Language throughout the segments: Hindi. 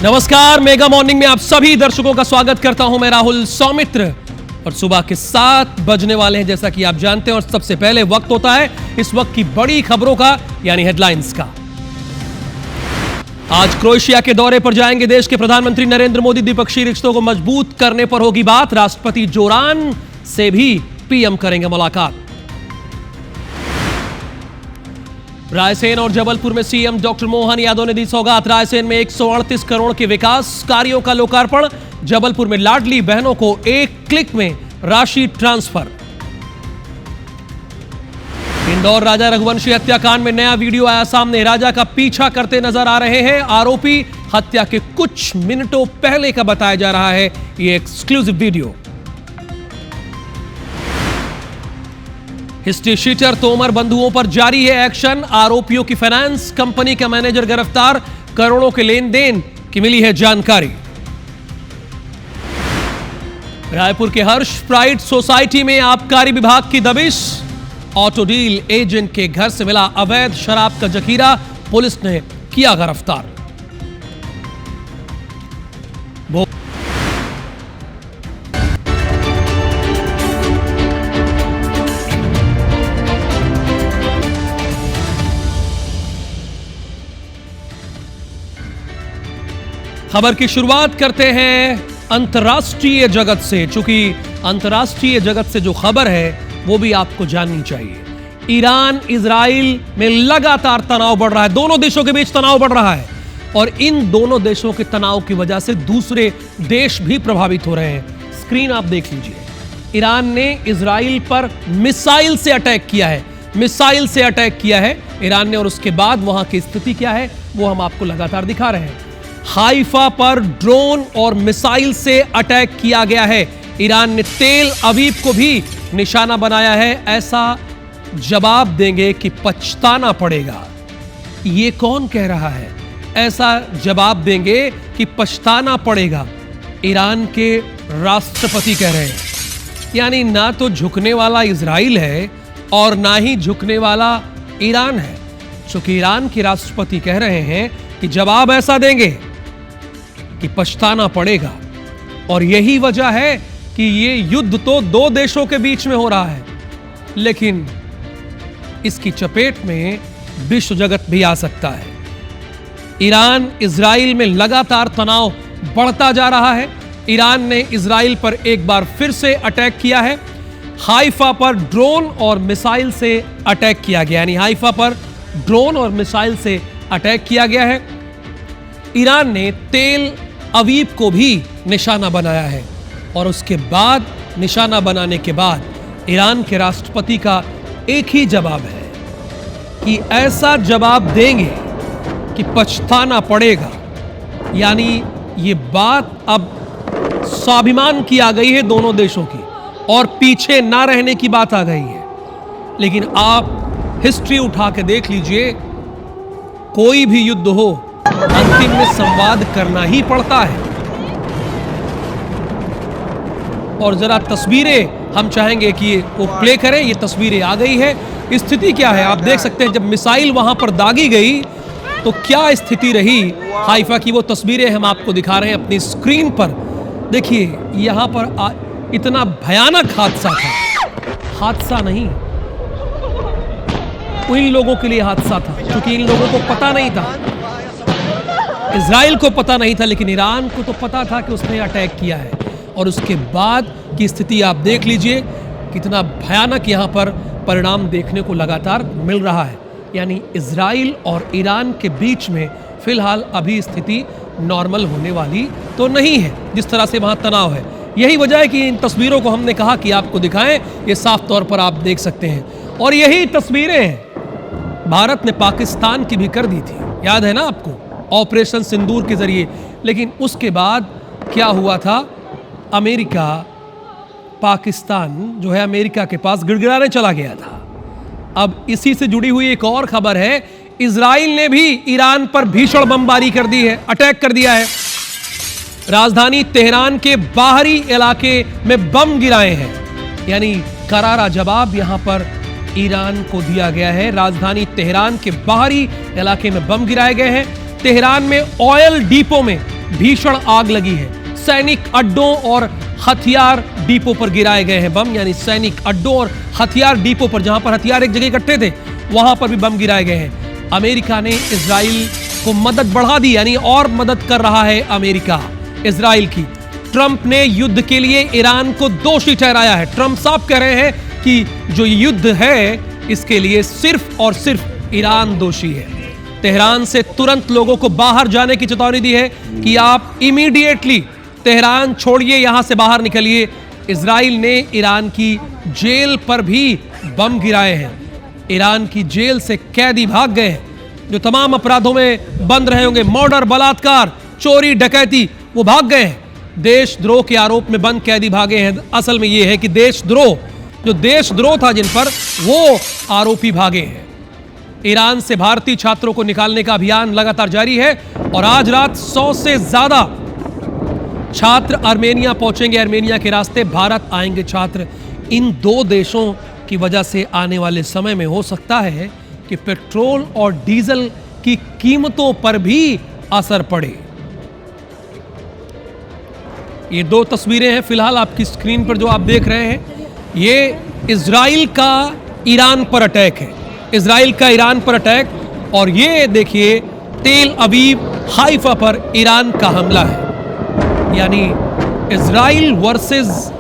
नमस्कार, मेगा मॉर्निंग में आप सभी दर्शकों का स्वागत करता हूं। मैं राहुल सौमित्र और सुबह के 7 बजने वाले हैं जैसा कि आप जानते हैं। और सबसे पहले वक्त होता है इस वक्त की बड़ी खबरों का, यानी हेडलाइंस का। आज क्रोएशिया के दौरे पर जाएंगे देश के प्रधानमंत्री नरेंद्र मोदी। द्विपक्षीय रिश्तों को मजबूत करने पर होगी बात। राष्ट्रपति जोरान से भी पीएम करेंगे मुलाकात। रायसेन और जबलपुर में सीएम डॉक्टर मोहन यादव ने दी सौगात। रायसेन में 138 करोड़ के विकास कार्यों का लोकार्पण। जबलपुर में लाडली बहनों को एक क्लिक में राशि ट्रांसफर। इंदौर राजा रघुवंशी हत्याकांड में नया वीडियो आया सामने। राजा का पीछा करते नजर आ रहे हैं आरोपी। हत्या के कुछ मिनटों पहले का बताया जा रहा है यह exclusive video. History sheeter Tomar बंधुओं पर जारी है एक्शन। आरोपियों की फाइनेंस कंपनी का मैनेजर गिरफ्तार। करोड़ों के लेन देन की मिली है जानकारी। रायपुर के हर्ष प्राइड सोसाइटी में आबकारी विभाग की दबिश। ऑटो डील एजेंट के घर से मिला अवैध शराब का जखीरा। पुलिस ने किया गिरफ्तार। खबर की शुरुआत करते हैं अंतर्राष्ट्रीय जगत से। चूंकि अंतर्राष्ट्रीय जगत से जो खबर है वो भी आपको जाननी चाहिए। ईरान इजराइल में लगातार तनाव बढ़ रहा है। दोनों देशों के बीच तनाव बढ़ रहा है और इन दोनों देशों के तनाव की वजह से दूसरे देश भी प्रभावित हो रहे हैं। स्क्रीन आप देख लीजिए। ईरान ने इजराइल पर मिसाइल से अटैक किया है। मिसाइल से अटैक किया है ईरान ने। और उसके बाद वहां की स्थिति क्या है वो हम आपको लगातार दिखा रहे हैं। हाइफा पर ड्रोन और मिसाइल से अटैक किया गया है। ईरान ने तेल अवीव को भी निशाना बनाया है। ऐसा जवाब देंगे कि पछताना पड़ेगा। ये कौन कह रहा है? ऐसा जवाब देंगे कि पछताना पड़ेगा। ईरान के राष्ट्रपति कह रहे हैं। यानी ना तो झुकने वाला इजराइल है और ना ही झुकने वाला ईरान है। क्योंकि ईरान के राष्ट्रपति कह रहे हैं कि जवाब ऐसा देंगे कि पछताना पड़ेगा। और यही वजह है कि ये युद्ध तो दो देशों के बीच में हो रहा है, लेकिन इसकी चपेट में विश्व जगत भी आ सकता है। ईरान इजराइल में लगातार तनाव बढ़ता जा रहा है। ईरान ने इजराइल पर एक बार फिर से अटैक किया है। हाइफा पर ड्रोन और मिसाइल से अटैक किया गया। यानी हाइफा पर ड्रोन और मिसाइल से अटैक किया गया है। ईरान ने तेल अवीव को भी निशाना बनाया है। और उसके बाद निशाना बनाने के बाद ईरान के राष्ट्रपति का एक ही जवाब है कि ऐसा जवाब देंगे कि पछताना पड़ेगा। यानी ये बात अब स्वाभिमान की आ गई है दोनों देशों की और पीछे ना रहने की बात आ गई है। लेकिन आप हिस्ट्री उठा के देख लीजिए, कोई भी युद्ध हो अंतिम में संवाद करना ही पड़ता है। और जरा तस्वीरें हम चाहेंगे कि वो प्ले करें। ये तस्वीरें आ गई है। स्थिति क्या है आप देख सकते हैं। जब मिसाइल वहां पर दागी गई तो क्या स्थिति रही हाइफा की, वो तस्वीरें हम आपको दिखा रहे हैं अपनी स्क्रीन पर। देखिए यहां पर इतना भयानक हादसा था। हादसा नहीं, उन लोगों के लिए हादसा था क्योंकि इन लोगों को पता नहीं था। इजराइल को पता नहीं था, लेकिन ईरान को तो पता था कि उसने अटैक किया है। और उसके बाद की स्थिति आप देख लीजिए, कितना भयानक यहां पर परिणाम देखने को लगातार मिल रहा है। यानी इजराइल और ईरान के बीच में फिलहाल अभी स्थिति नॉर्मल होने वाली तो नहीं है, जिस तरह से वहां तनाव है। यही वजह है कि इन तस्वीरों को हमने कहा कि आपको दिखाएं। ये साफ तौर पर आप देख सकते हैं। और यही तस्वीरें भारत ने पाकिस्तान की भी कर दी थी, याद है ना आपको, ऑपरेशन सिंदूर के जरिए। लेकिन उसके बाद क्या हुआ था, अमेरिका पाकिस्तान जो है अमेरिका के पास गिड़गिड़ाने चला गया था। अब इसी से जुड़ी हुई एक और खबर है। इजराइल ने भी ईरान पर भीषण बमबारी कर दी है, अटैक कर दिया है। राजधानी तेहरान के बाहरी इलाके में बम गिराए हैं। यानी करारा जवाब यहां पर ईरान को दिया गया है। राजधानी तेहरान के बाहरी इलाके में बम गिराए गए हैं। तेहरान में ऑयल डिपो में भीषण आग लगी है। सैनिक अड्डों और हथियार डिपो पर गिराए गए हैं बम, यानी सैनिक अड्डों और हथियार डिपो पर, जहां पर हथियार एक जगह इकट्ठे थे, वहां पर भी बम गिराए गए हैं। अमेरिका ने इजराइल को मदद बढ़ा दी, यानी और मदद कर रहा है अमेरिका इजराइल की। ट्रंप ने युद्ध के लिए ईरान को दोषी ठहराया है। ट्रंप साफ कह रहे हैं कि जो युद्ध है इसके लिए सिर्फ और सिर्फ ईरान दोषी है। तेहरान से तुरंत लोगों को बाहर जाने की चेतावनी दी है कि आप इमीडिएटली तेहरान छोड़िए, यहां से बाहर निकलिए। इजराइल ने ईरान की जेल पर भी बम गिराए हैं। ईरान की जेल से कैदी भाग गए हैं, जो तमाम अपराधों में बंद रहे होंगे, मर्डर, बलात्कार, चोरी, डकैती, वो भाग गए हैं। देशद्रोह के आरोप में बंद कैदी भागे हैं। असल में यह है कि देशद्रोह, जो देशद्रोह था जिन पर, वो आरोपी भागे हैं। ईरान से भारतीय छात्रों को निकालने का अभियान लगातार जारी है और आज रात 100 से ज्यादा छात्र आर्मेनिया पहुंचेंगे। आर्मेनिया के रास्ते भारत आएंगे छात्र। इन दो देशों की वजह से आने वाले समय में हो सकता है कि पेट्रोल और डीजल की कीमतों पर भी असर पड़े। ये दो तस्वीरें हैं फिलहाल आपकी स्क्रीन पर जो आप देख रहे हैं, ये इजराइल का ईरान पर अटैक है। इजराइल का ईरान पर अटैक, और ये देखिए तेल अवीव, हाइफा पर ईरान का हमला है। यानी इजराइल वर्सेस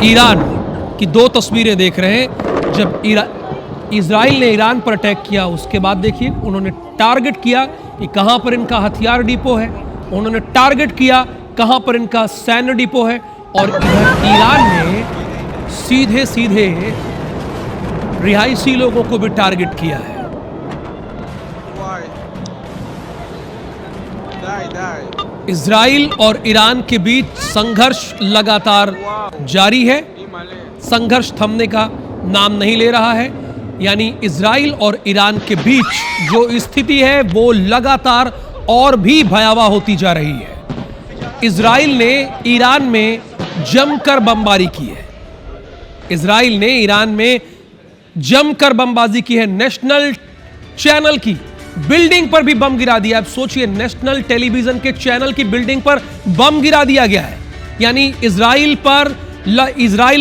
ईरान की दो तस्वीरें देख रहे हैं। जब इजराइल ने ईरान पर अटैक किया, उसके बाद देखिए उन्होंने टारगेट किया कि कहां पर इनका हथियार डिपो है, उन्होंने टारगेट किया कहां पर इनका सैन्य डिपो है, और इधर ईरान ने सीधे सीधे रिहायशी लोगों को भी टारगेट किया है। इजराइल और ईरान के बीच संघर्ष लगातार जारी है। संघर्ष थमने का नाम नहीं ले रहा है। यानी इजराइल और ईरान के बीच जो स्थिति है वो लगातार और भी भयावह होती जा रही है। इजराइल ने ईरान में जमकर बमबारी की है। इजराइल ने ईरान में जमकर बमबाजी की है। नेशनल चैनल की बिल्डिंग पर भी बम गिरा दिया। अब सोचिए, नेशनल टेलीविजन के चैनल की बिल्डिंग पर बम गिरा दिया गया है। यानी इजराइल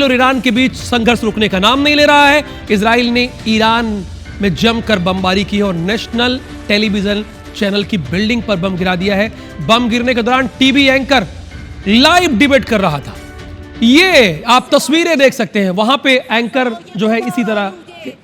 और ईरान के बीच संघर्ष रुकने का नाम नहीं ले रहा है। इजराइल ने ईरान में जमकर बमबारी की है और नेशनल टेलीविजन चैनल की बिल्डिंग पर बम गिरा दिया है। बम गिरने के दौरान टीवी एंकर लाइव डिबेट कर रहा था। ये आप तस्वीरें देख सकते हैं। वहां पे एंकर जो है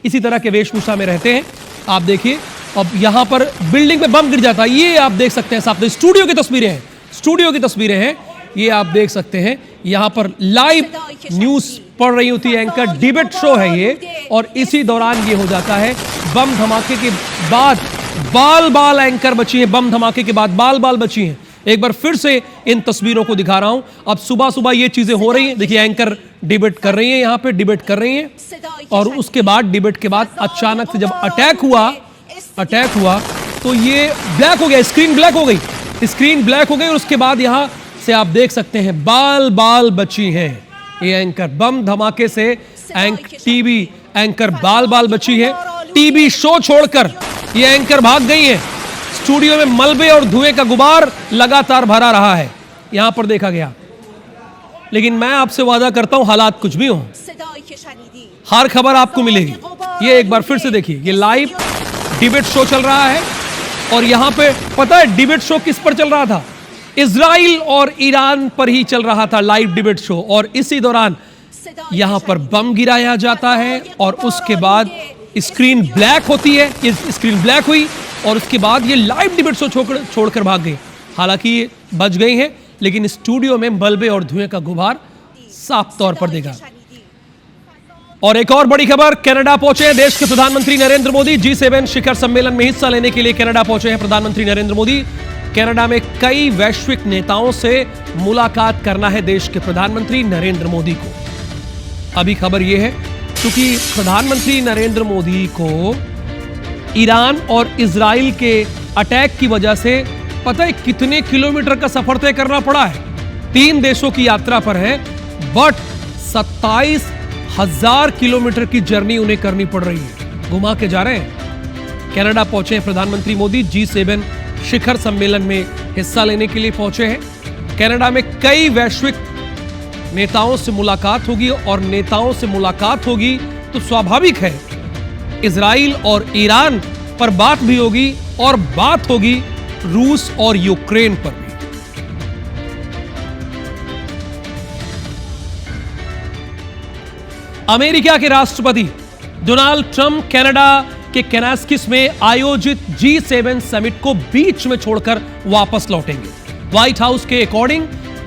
इसी तरह के वेशभूषा में रहते हैं। आप देखिए, अब यहां पर बिल्डिंग पे बम गिर जाता है। ये आप देख सकते हैं साथ। स्टूडियो की तस्वीरें हैं, स्टूडियो की तस्वीरें हैं। ये आप देख सकते हैं, यहां पर लाइव न्यूज पढ़ रही होती है एंकर। डिबेट शो है ये, और इसी दौरान ये हो जाता है। बम धमाके के बाद बाल एंकर बची है। बम धमाके के बाद बाल बची हैं। एक बार फिर से इन तस्वीरों को दिखा रहा हूं। अब सुबह सुबह ये चीजें हो रही हैं। देखिए, एंकर डिबेट कर रही हैं, यहां पे डिबेट कर रही हैं, और उसके बाद डिबेट के बाद अचानक से जब अटैक हुआ तो ये ब्लैक हो गया, स्क्रीन ब्लैक हो गई, और उसके बाद यहां से आप देख सकते हैं बाल बची हैं। ये एंकर बम धमाके से टीवी एंकर बाल बची है। टीवी शो छोड़कर ये एंकर भाग गई है। स्टूडियो में मलबे और धुएं का गुबार लगातार भरा रहा है, यहां पर देखा गया। लेकिन मैं आपसे वादा करता हूं, हालात कुछ भी हो, हर खबर आपको मिलेगी। ये एक बार फिर से देखिए, ये लाइव डिबेट शो चल रहा है, और यहां पे पता है डिबेट शो किस पर चल रहा था? इजराइल और ईरान पर ही चल रहा था लाइव डिबेट शो। और इसी दौरान यहां पर बम गिराया जाता है, और उसके बाद स्क्रीन ब्लैक होती है। ये स्क्रीन ब्लैक हुई, और उसके बाद ये लाइव डिबेट शो छोड़कर भाग गई। हालांकि ये बच गई हैं, लेकिन स्टूडियो में मलबे और धुएं का गुबार साफ तौर पर देखा। और एक और बड़ी खबर, कनाडा पहुंचे हैं देश के प्रधानमंत्री नरेंद्र मोदी। G7 शिखर सम्मेलन में हिस्सा लेने के लिए कनाडा पहुंचे हैं प्रधानमंत्री नरेंद्र मोदी। कनाडा में कई वैश्विक नेताओं से मुलाकात करना है देश के प्रधानमंत्री नरेंद्र मोदी को। अभी खबर यह है, क्योंकि प्रधानमंत्री नरेंद्र मोदी को ईरान और इजराइल के अटैक की वजह से पता है कितने किलोमीटर का सफर तय करना पड़ा है। 3 देशों की यात्रा पर है, बट 27,000 किलोमीटर की जर्नी उन्हें करनी पड़ रही है। घुमा के जा रहे हैं। कनाडा पहुंचे प्रधानमंत्री मोदी। G7 शिखर सम्मेलन में हिस्सा लेने के लिए पहुंचे हैं। कनाडा में कई वैश्विक नेताओं से मुलाकात होगी और नेताओं से मुलाकात होगी तो स्वाभाविक है इजराइल और ईरान पर बात भी होगी और बात होगी रूस और यूक्रेन पर भी। अमेरिका के राष्ट्रपति डोनाल्ड ट्रंप कनाडा के केनास्किस में आयोजित G7 समिट को बीच में छोड़कर वापस लौटेंगे। व्हाइट हाउस के अकॉर्डिंग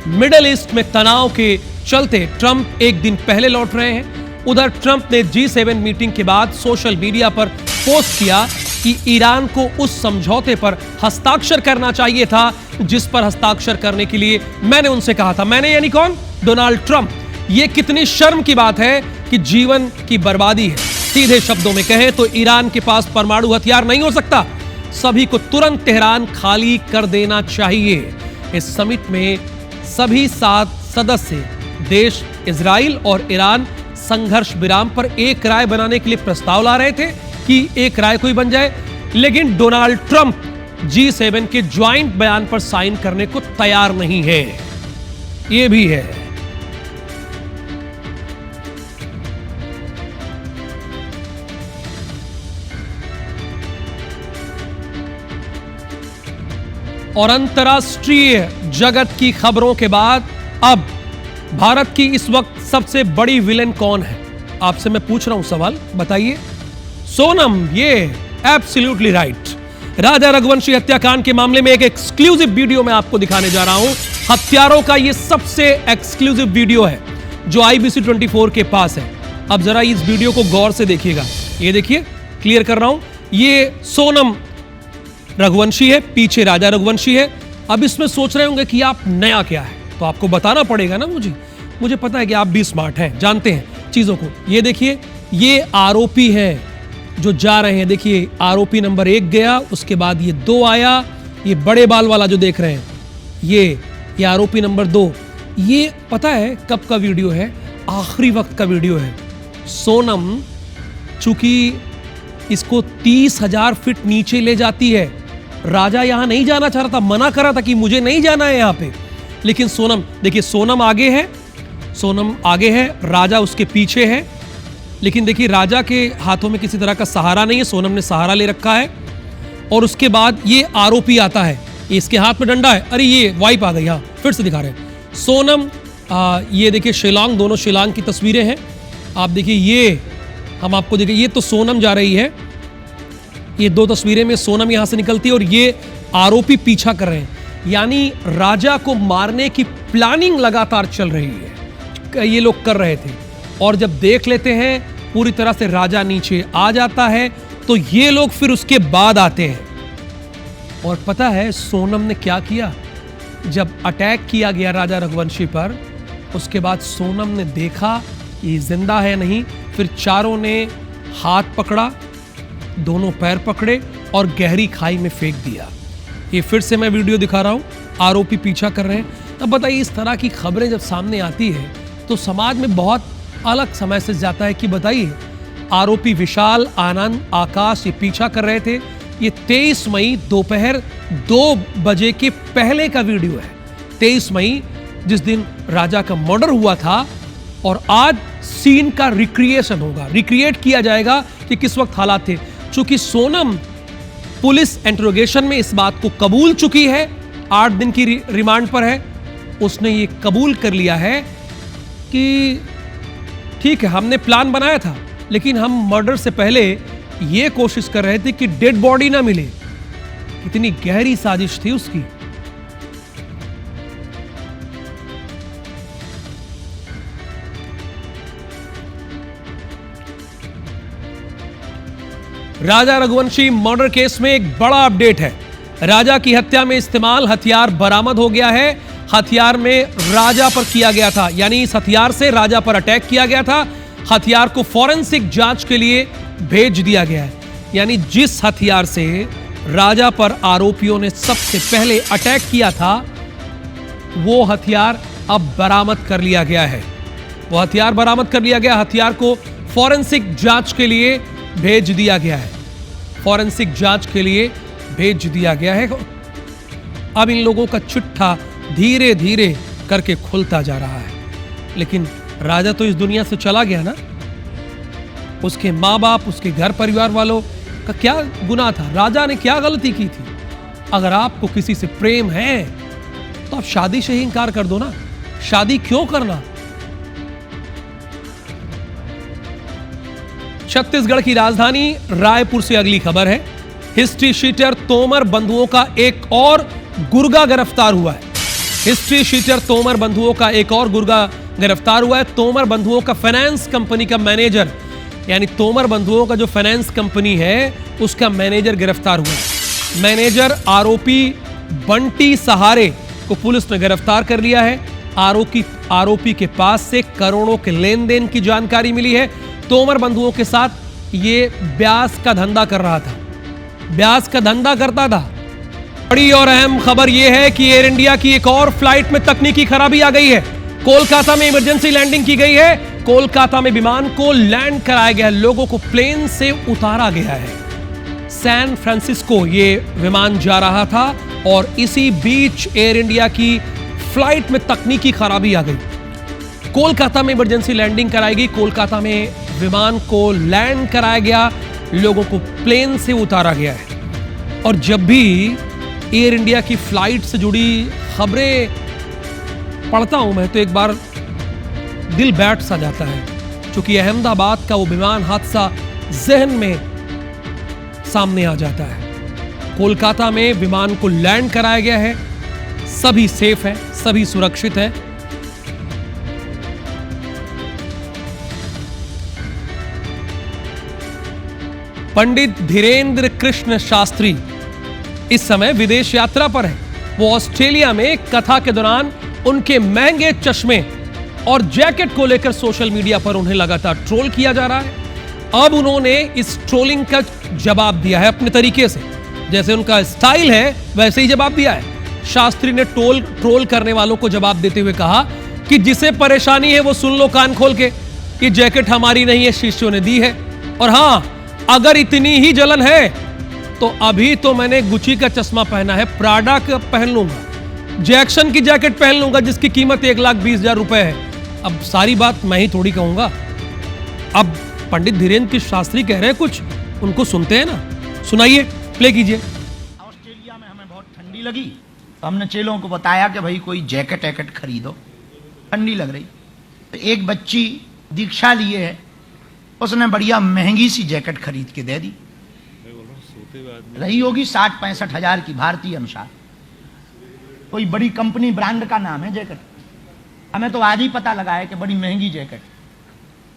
मिडिल ईस्ट में तनाव के चलते ट्रंप एक दिन पहले लौट रहे हैं। उधर ट्रंप ने G7 मीटिंग के बाद सोशल मीडिया पर पोस्ट किया कि ईरान को उस समझौते पर हस्ताक्षर करना चाहिए था जिस पर हस्ताक्षर करने के लिए मैंने उनसे कहा था। मैंने यानी कौन? Donald Trump. यह कितनी शर्म की बात है कि जीवन की बर्बादी है। सीधे शब्दों में कहें तो ईरान के पास परमाणु हथियार नहीं हो सकता। सभी को तुरंत तेहरान खाली कर देना चाहिए। इस समिट में सभी 7 सदस्य देश इजराइल और ईरान संघर्ष विराम पर एक राय बनाने के लिए प्रस्ताव ला रहे थे कि एक राय कोई बन जाए, लेकिन डोनाल्ड ट्रंप G7 के ज्वाइंट बयान पर साइन करने को तैयार नहीं है। यह भी है। और अंतर्राष्ट्रीय जगत की खबरों के बाद अब भारत की इस वक्त सबसे बड़ी विलेन कौन है? आपसे मैं पूछ रहा हूं सवाल, बताइए। सोनम, ये एब्सोल्युटली राइट। राजा रघुवंशी हत्याकांड के मामले में एक एक्सक्लूसिव वीडियो मैं आपको दिखाने जा रहा हूं। हत्यारों का ये सबसे एक्सक्लूसिव वीडियो है जो IBC 24 के पास है। अब जरा इस वीडियो को गौर से देखिएगा। ये देखिए, क्लियर कर रहा हूं, ये सोनम रघुवंशी है, पीछे राजा रघुवंशी है। अब इसमें सोच रहे होंगे कि आप नया क्या है, तो आपको बताना पड़ेगा ना। मुझे पता है कि आप भी स्मार्ट हैं, जानते हैं चीजों को। ये देखिए, ये आरोपी हैं जो जा रहे हैं। देखिए, आरोपी नंबर 1 गया, उसके बाद ये 2 आया। ये बड़े बाल वाला जो देख रहे हैं, ये आरोपी नंबर 2। ये पता है कब का वीडियो है? आखिरी वक्त का वीडियो है। सोनम चूंकि इसको 30,000 फीट नीचे ले जाती है। राजा यहां नहीं जाना चाह रहा था, मना कर रहा था कि मुझे नहीं जाना है यहां पे, लेकिन सोनम, देखिए सोनम आगे है, राजा उसके पीछे है। लेकिन देखिए, राजा के हाथों में किसी तरह का सहारा नहीं है, सोनम ने सहारा ले रखा है। और उसके बाद ये आरोपी आता है, इसके हाथ में डंडा है। अरे ये वाइप आ गई, यहां फिर से दिखा रहे हैं। सोनम, ये देखिए शिलांग, दोनों शिलांग की तस्वीरें हैं। आप देखिए, ये हम आपको देखिए, ये तो सोनम जा रही है। ये 2 तस्वीरें में सोनम यहां से निकलती है और ये आरोपी पीछा कर रहे हैं। यानी राजा को मारने की प्लानिंग लगातार चल रही है, ये लोग कर रहे थे। और जब देख लेते हैं पूरी तरह से राजा नीचे आ जाता है तो ये लोग फिर उसके बाद आते हैं। और पता है सोनम ने क्या किया? जब अटैक किया गया राजा रघुवंशी पर, उसके बाद सोनम ने देखा कि जिंदा है नहीं, फिर चारों ने हाथ पकड़ा, दोनों पैर पकड़े और गहरी खाई में फेंक दिया। ये फिर से मैं वीडियो दिखा रहा हूं, आरोपी पीछा कर रहे हैं। अब बताइए, इस तरह की खबरें जब सामने आती है तो समाज में बहुत अलग समय से जाता है कि बताइए, आरोपी विशाल, आनंद, आकाश ये पीछा कर रहे थे। ये 23 मई दोपहर 2 बजे के पहले का वीडियो है। 23 मई जिस दिन राजा का मर्डर हुआ था, और आज सीन का रिक्रिएशन होगा, रिक्रिएट किया जाएगा कि किस वक्त हालात थे। चूंकि सोनम पुलिस इंटरोगेशन में इस बात को कबूल चुकी है, 8 दिन की रिमांड पर है, उसने ये कबूल कर लिया है कि ठीक है, हमने प्लान बनाया था, लेकिन हम मर्डर से पहले ये कोशिश कर रहे थे कि डेड बॉडी ना मिले। कितनी गहरी साजिश थी उसकी। राजा रघुवंशी मर्डर केस में एक बड़ा अपडेट है। राजा की हत्या में इस्तेमाल हथियार बरामद हो गया है। हथियार में राजा पर किया गया था, यानी इस हथियार से राजा पर अटैक किया गया था। हथियार को फॉरेंसिक जांच के लिए भेज दिया गया है। यानी जिस हथियार से राजा पर आरोपियों ने सबसे पहले अटैक किया था, वो हथियार अब बरामद कर लिया गया है। वो हथियार बरामद कर लिया गया। हथियार को फॉरेंसिक जांच के लिए भेज दिया गया है। फॉरेंसिक जांच के लिए भेज दिया गया है। अब इन लोगों का चिट्ठा धीरे धीरे करके खुलता जा रहा है। लेकिन राजा तो इस दुनिया से चला गया ना, उसके माँ बाप, उसके घर परिवार वालों का क्या गुनाह था? राजा ने क्या गलती की थी? अगर आपको किसी से प्रेम है तो आप शादी से ही इनकार कर दो ना, शादी क्यों करना? छत्तीसगढ़ की राजधानी रायपुर से अगली खबर है। हिस्ट्री शीटर तोमर बंधुओं का एक और गुर्गा गिरफ्तार हुआ है। हिस्ट्री शीटर तोमर बंधुओं का एक और गुर्गा गिरफ्तार हुआ है। तोमर बंधुओं का फाइनेंस कंपनी का मैनेजर, यानी तोमर बंधुओं का जो फाइनेंस कंपनी है उसका मैनेजर गिरफ्तार हुआ है। मैनेजर आरोपी बंटी सहारे को पुलिस ने गिरफ्तार कर लिया है। आरोपी के पास से करोड़ों के लेन देन की जानकारी मिली है। तोमर बंधुओं के साथ ये ब्याज का धंधा कर रहा था, ब्याज का धंधा करता था। बड़ी और अहम खबर यह है कि एयर इंडिया की एक और फ्लाइट में तकनीकी खराबी आ गई है। कोलकाता में इमरजेंसी लैंडिंग की गई है। कोलकाता में विमान को लैंड कराया गया, लोगों को प्लेन से उतारा गया है। सैन फ्रांसिस्को ये विमान जा रहा था और इसी बीच एयर इंडिया की फ्लाइट में तकनीकी खराबी आ गई। कोलकाता में इमरजेंसी लैंडिंग कराई गई, कोलकाता में विमान को लैंड कराया गया, लोगों को प्लेन से उतारा गया है। और जब भी एयर इंडिया की फ्लाइट से जुड़ी खबरें पढ़ता हूं मैं तो एक बार दिल बैठ सा जाता है, क्योंकि अहमदाबाद का वो विमान हादसा जहन में सामने आ जाता है। कोलकाता में विमान को लैंड कराया गया है, सभी सेफ है, सभी सुरक्षित है। पंडित धीरेन्द्र कृष्ण शास्त्री इस समय विदेश यात्रा पर है। वो ऑस्ट्रेलिया में कथा के दौरान उनके महंगे चश्मे और जैकेट को लेकर सोशल मीडिया पर उन्हें लगातार ट्रोल किया जा रहा है। अब उन्होंने इस ट्रोलिंग का जवाब दिया है अपने तरीके से, जैसे उनका स्टाइल है वैसे ही जवाब दिया है। शास्त्री ने ट्रोल करने वालों को जवाब देते हुए कहा कि जिसे परेशानी है वो सुन लो कान खोल के, ये जैकेट हमारी नहीं है, शिष्यों ने दी है। और हां, अगर इतनी ही जलन है तो अभी तो मैंने गुची का चश्मा पहना है, प्राडा का पहन लूंगा, जैक्सन की जैकेट पहन लूंगा जिसकी कीमत 1,20,000 रुपए है। अब सारी बात मैं ही थोड़ी कहूंगा। अब पंडित धीरेन्द्र की शास्त्री कह रहे हैं कुछ, उनको सुनते हैं ना, सुनाइए, प्ले कीजिए। ऑस्ट्रेलिया में हमें बहुत ठंडी लगी तो हमने चेलों को बताया कि भाई कोई जैकेट वैकेट खरीदो, ठंडी लग रही। तो एक बच्ची दीक्षा लिए है, उसने बढ़िया महंगी सी जैकेट खरीद के दे दी। रही होगी 60-65 हजार की भारतीय अनुसार, कोई बड़ी कंपनी ब्रांड का नाम है जैकेट। हमें तो आज ही पता लगा है कि बड़ी महंगी जैकेट।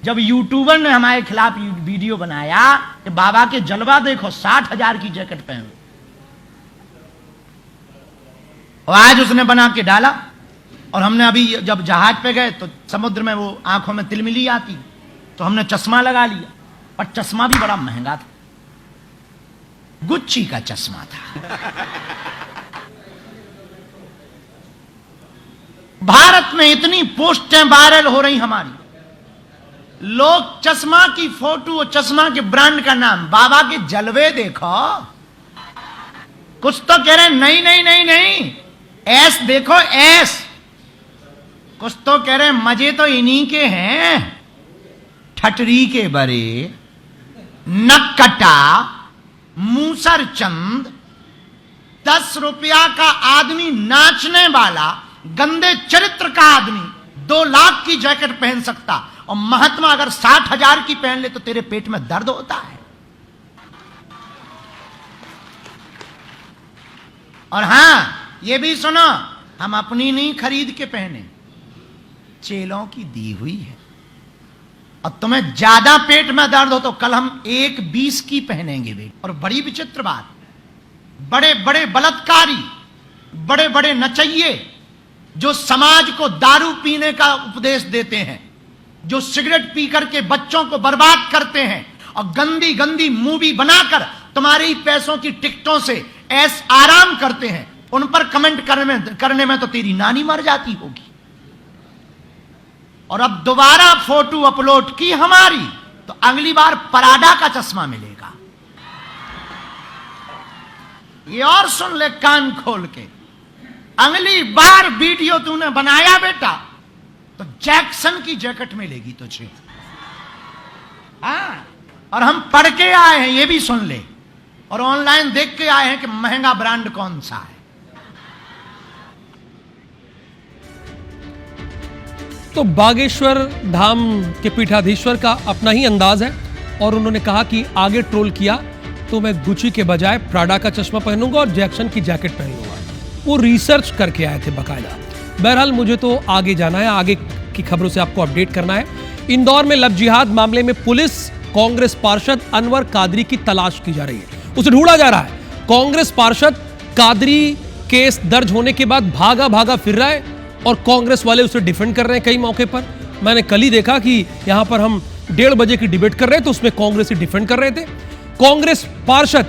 जब यूट्यूबर ने हमारे खिलाफ वीडियो बनाया कि बाबा के जलवा देखो, 60,000 की जैकेट पहन, और आज उसने बना के डाला। और हमने अभी जब जहाज पे गए तो समुद्र में वो आंखों में तिलमिली आती, तो हमने चश्मा लगा लिया, पर चश्मा भी बड़ा महंगा था, गुच्ची का चश्मा था। भारत में इतनी पोस्टें वायरल हो रही हमारी, लोग चश्मा की फोटो, चश्मा के ब्रांड का नाम, बाबा के जलवे देखो, कुछ तो कह रहे नहीं नहीं नहीं नहीं, ऐस देखो ऐस, कुछ तो कह रहे मजे तो इन्हीं के हैं, ठटरी के बरे, नक्कटा, मूसर चंद, 10 रुपया का आदमी, नाचने वाला, गंदे चरित्र का आदमी 2 लाख की जैकेट पहन सकता, और महात्मा अगर 60,000 की पहन ले तो तेरे पेट में दर्द होता है। और हां, ये भी सुनो, हम अपनी नहीं खरीद के पहने, चेलों की दी हुई है। और तुम्हें ज्यादा पेट में दर्द हो तो कल हम 1,20 की पहनेंगे भी। और बड़ी विचित्र बात, बड़े बड़े बलात्कारी, बड़े बड़े नचइये जो समाज को दारू पीने का उपदेश देते हैं, जो सिगरेट पी करके बच्चों को बर्बाद करते हैं और गंदी गंदी मूवी बनाकर तुम्हारे ही पैसों की टिकटों से ऐस आराम करते हैं, उन पर कमेंट करने में तो तेरी नानी मर जाती होगी। और अब दोबारा फोटो अपलोड की हमारी तो अगली बार पराडा का चश्मा मिलेगा। ये और सुन ले कान खोल के, अगली बार वीडियो तूने बनाया बेटा तो जैक्सन की जैकेट में लेगी तुझे। हाँ, और हम पढ़ के आए हैं, ये भी सुन ले, और ऑनलाइन देख के आए हैं कि महंगा ब्रांड कौन सा है। तो बागेश्वर धाम के पीठाधीश्वर का अपना ही अंदाज है और उन्होंने कहा कि आगे ट्रोल किया तो मैं गुची के बजाय प्राडा का चश्मा पहनूंगा और जैक्सन की जैकेट पहन लूंगा। वो रिसर्च करके आए थे बकायदा। बहरहाल मुझे तो आगे जाना है, आगे की खबरों से आपको अपडेट करना है। इंदौर में लव जिहाद मामले में पुलिस कांग्रेस पार्षद अनवर कादरी की तलाश की जा रही है, उसे ढूंढा जा रहा है। कांग्रेस पार्षद कादरी केस दर्ज होने के बाद भागा भागा फिर रहा है और कांग्रेस वाले उसे डिफेंड कर रहे हैं कई मौके पर। मैंने कल ही देखा कि यहां पर हम 1:30 बजे की डिबेट कर रहे थे तो उसमें कांग्रेस ही डिफेंड कर रहे थे। कांग्रेस पार्षद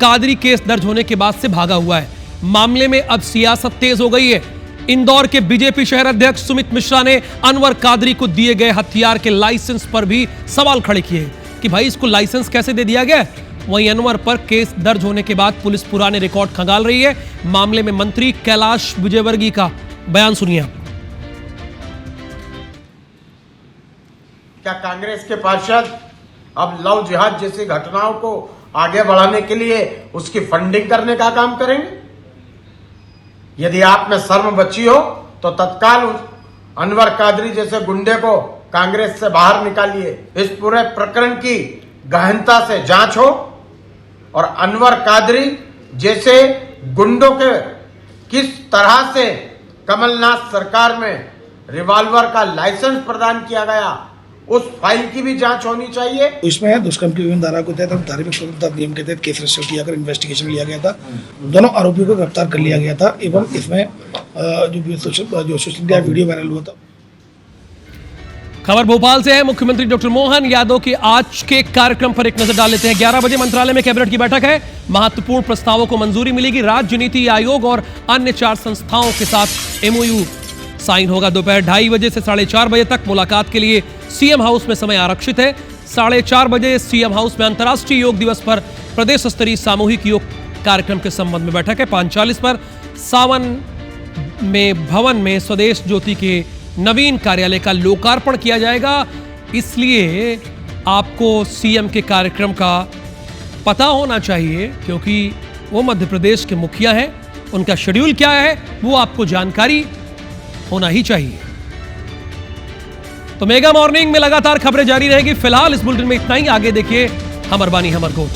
कादरी केस दर्ज होने के बाद से भागा हुआ है। मामले में अब सियासत तेज हो गई है। इंदौर के बीजेपी शहर अध्यक्ष सुमित मिश्रा ने अनवर कादरी को दिए गए हथियार के लाइसेंस पर भी सवाल खड़े किए कि भाई इसको लाइसेंस कैसे दे दिया गया। वहीं अनवर पर केस दर्ज होने के बाद पुलिस पुराने रिकॉर्ड खंगाल रही है। मामले में मंत्री कैलाश विजयवर्गीय का बयान सुनिए आप। क्या कांग्रेस के पार्षद अब लव जिहाद जैसी घटनाओं को आगे बढ़ाने के लिए उसकी फंडिंग करने का काम करेंगे? यदि आप में शर्म बची हो तो तत्काल अनवर कादरी जैसे गुंडे को कांग्रेस से बाहर निकालिए। इस पूरे प्रकरण की गहनता से जांच हो और अनवर कादरी जैसे गुंडों के किस तरह से कमलनाथ सरकार में रिवॉल्वर का लाइसेंस प्रदान किया गया उस फाइल की भी जांच होनी चाहिए। इसमें दुष्कर्म की विभिन्न धारा के तहत धार्मिक स्वतंत्रता नियम के तहत केस रजिस्टर किया कर इन्वेस्टिगेशन लिया गया था। दोनों आरोपियों को गिरफ्तार कर लिया गया था एवं इसमें जो सोशल मीडिया वीडियो वायरल हुआ था। खबर भोपाल से है। मुख्यमंत्री डॉक्टर मोहन यादव के आज के कार्यक्रम पर एक नजर डाल लेते हैं। 11 बजे मंत्रालय में कैबिनेट की बैठक है। महत्वपूर्ण प्रस्तावों को मंजूरी मिलेगी। राज्य नीति आयोग और अन्य 4 संस्थाओं के साथ एमओयू साइन होगा। दोपहर 2:30 बजे से 4:30 बजे तक मुलाकात के लिए सीएम हाउस में समय आरक्षित है। 4:30 बजे सीएम हाउस में अंतर्राष्ट्रीय योग दिवस पर प्रदेश स्तरीय सामूहिक योग कार्यक्रम के संबंध में बैठक है। 5:40 पर सावन में भवन में स्वदेश ज्योति के नवीन कार्यालय का लोकार्पण किया जाएगा। इसलिए आपको सीएम के कार्यक्रम का पता होना चाहिए क्योंकि वो मध्य प्रदेश के मुखिया हैं। उनका शेड्यूल क्या है वो आपको जानकारी होना ही चाहिए। तो मेगा मॉर्निंग में लगातार खबरें जारी रहेगी। फिलहाल इस बुलेटिन में इतना ही। आगे देखिए हमर बानी हमर गोठ।